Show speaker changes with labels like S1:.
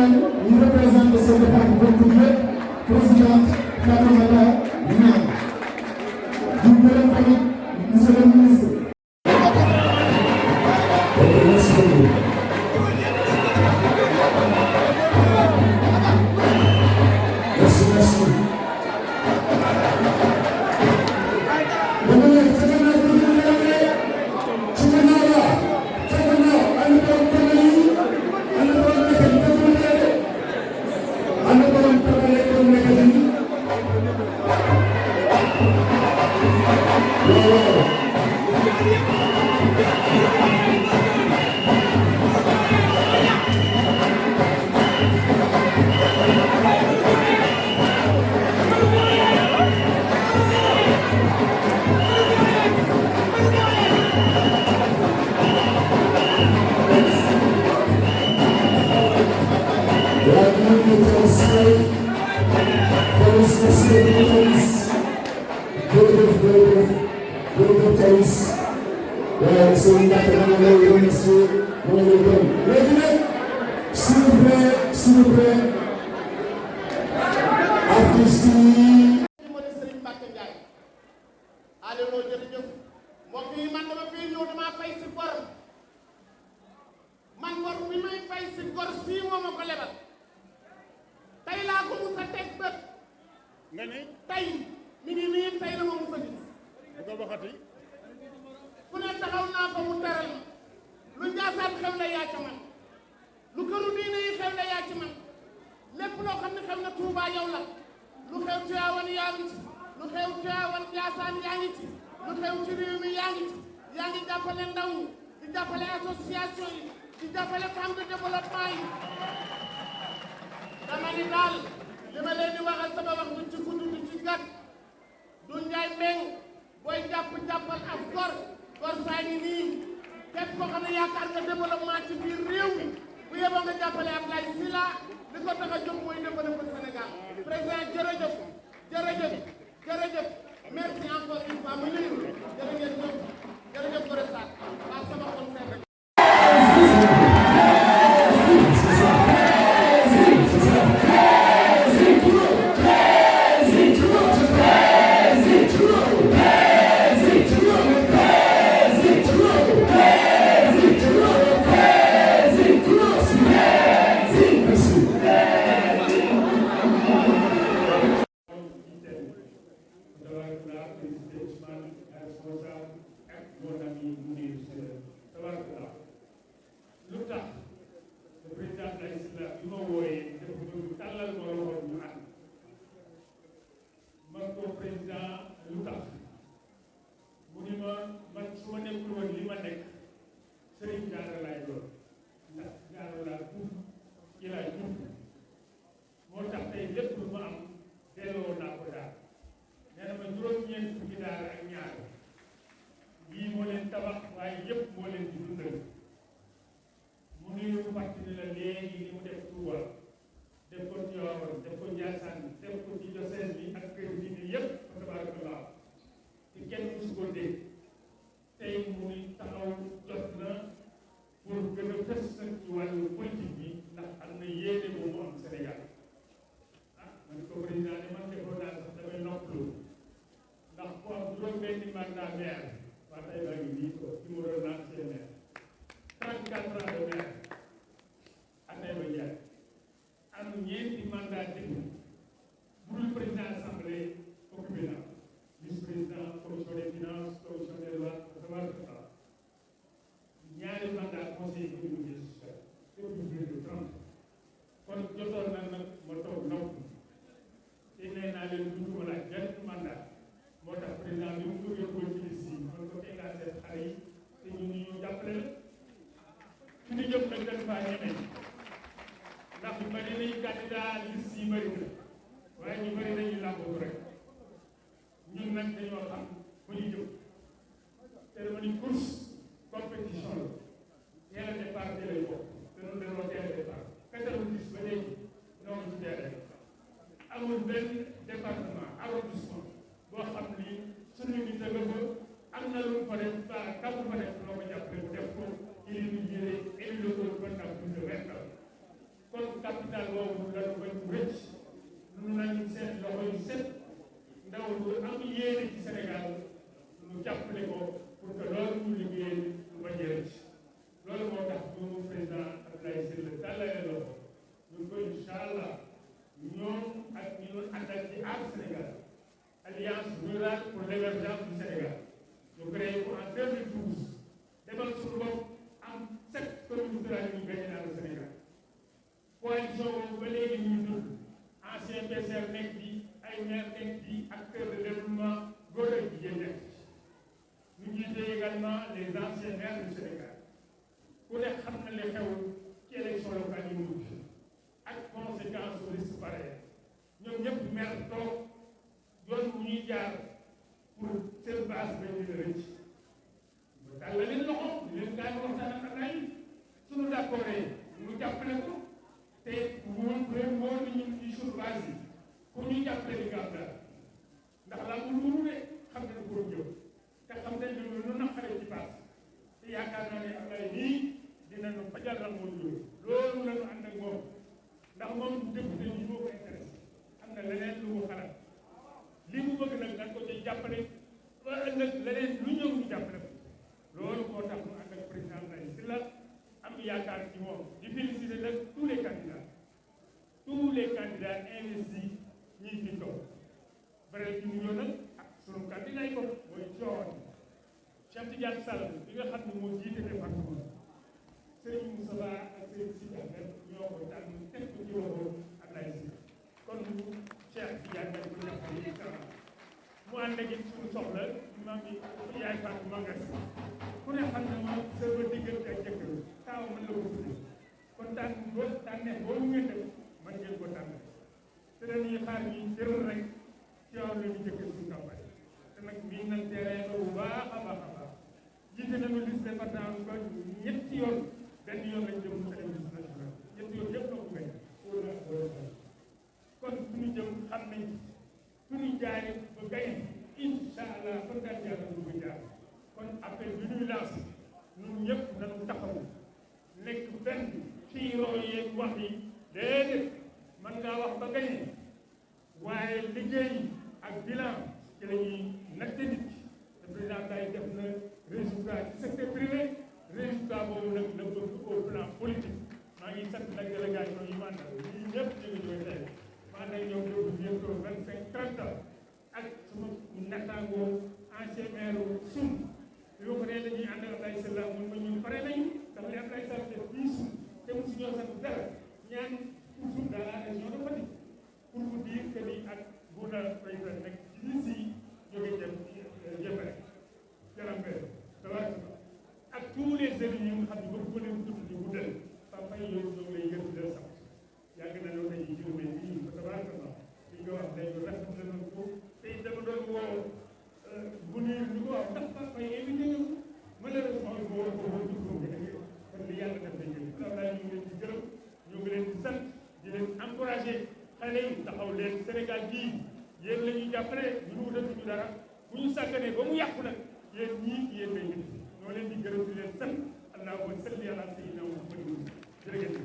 S1: ñu représenté ce département politique présidente Fatoumata Niang di gërëm tamit monsieur le ministre.
S2: kon capital boobu la ñu bañ mu rëcc nu nañu seen loxo yu set ndaw lu am yéene ci Sénégal ñu jàppale ko pour que loolu ñu liggéey lu bañ a rëcc loolu moo tax ñu président Abdoulaye Sylla tàllale loxo ñu ko incha allah ñoom ak ñi doon àndal ci aar Sénégal alliance rurale pour l'émergence du Sénégal ñu créé ko en 2012 demal suñu bopp am 7 communes rurales yu ñu gagné dans le Sénégal coalition boobu ba léegi ñuy dund ancien PCR nekk ci ay maire nekk ci acteurs de développement góor ak jigéen nekk ci ñu jiite également les anciens maires du Sénégal ku ne xam na li xew ci élection locale yi mujj ak conséquence au risque pareil ñoom ñëpp maire toog yoon bu ñuy jaar pour seen base ba dina rëcc daal la leen loxo leen gaa yi waxtaan ak Ablaye suñu d'accord ñu jàppale ko te moo ni ñun ci suñu base yi ku ñu jàppale di nga am daal ndax laa mu luuru de xam nañ ko jëm te xam nañ ne lu naqaree ci base te yaakaar naa ne Ablaye nii dinañu fajal la moo loolu la ñu ànd ak moom ndax moom député yi moo ko intéressé am na leneen lu mu xalaat li mu bëgg nag dañ ko ci jàppale ba ëllëg leneen lu ñëw ñu jàppale ko loolu moo tax mu ànd ak président Abdoulaye Sylla am yaakaar ci moom di féliciter nag tous les candidats investis ñii fi toog bare ci nuyoo nag ak sunu candidat yi ko mooy Thione Cheikh Tidiane Sall bi nga xam ne moo jiite département Serigne Moussa ak Serigne Sidi Ahmed ñoo ko tànn teg ko ci loxo Abdoulaye Sylla kon Cheikh Tidiane dañ ko jàppale ci kanam mu ànd ak it suñu soxla maa ngi yaay Fatou Mangas ku ne xam ne moom sa ba diggante ak jëkkër taaw mën la ko tuddee kon tànn boo tànnee boo ngeen def mën ngeen ko tànn te dañuy xaar ñi jëral rek ci wàllu la ñu jëkkee suñu campagne te nag bii nañ terrain bu baax a baax a baax jiite nañu liste département ba ñetti yoon benn yoon lañ jëm sa liste nationale ñetti yoon yëpp la ko gañ kon suñu jëm xam nañ suñu jaaree ba gañ incha allah ba gàtt yàlla du ko jaar kon appel bi ñuy lancé ñun ñëpp nañu taxawu nekk benn xiiroo yeeg wax yi déedéet mën ngaa wax ba gañe waaye liggéey ak bilan ci la ñuy natte nit te président day def na résultat ci secteur privé résultat boobu nag la bëgg au plan politique maa ngi sant nag délégation yi ma àndal ñii ñëpp ñu ngi ñooy tey ma ànd ak ñoom ñoom bientôt 25-30 ans ak sama nattaangoo ancien maire Soum yoo ko nee dañuy ànd ak Abdoulaye Sylla mun ma ñun pare nañu ndax li Abdoulaye Sylla def fii Soum te mu si ñoo sant dara ñaan pour Soum dans la région de Fatick pour vous dire que ni ak Bouna Faye nekk ci liste yi jógee jëm Jëmbare Jalambeer Tabaarkalla ak tous les élus yi nga xam ne bëgg ko leen tudd di guddal Papa yi yow ñoo ngi lay gën di sant yàgg na loolu dañuy juróomee bii ba Tabaarkalla li nga wax léegi rafetlu nañ ko te dama doon woo bu nuyu ñu ko wax ndax Papa yi invité ñu malheureusement boo war ko woo juróom bi kon li yàlla def nañ ko daal ñu ngi leen di gërëm ñu ngi leen di sant di leen encouragé xale yi taxaw leen Sénégal gii yéen la ñuy jàppale ñu wutatuñu dara bu ñu sàgganee ba mu yàqu nag yéen ñii yéen lay gën ñoo leen di gërëm di leen sant allahumma salli ala sayyidina Muhammad jërëjëf.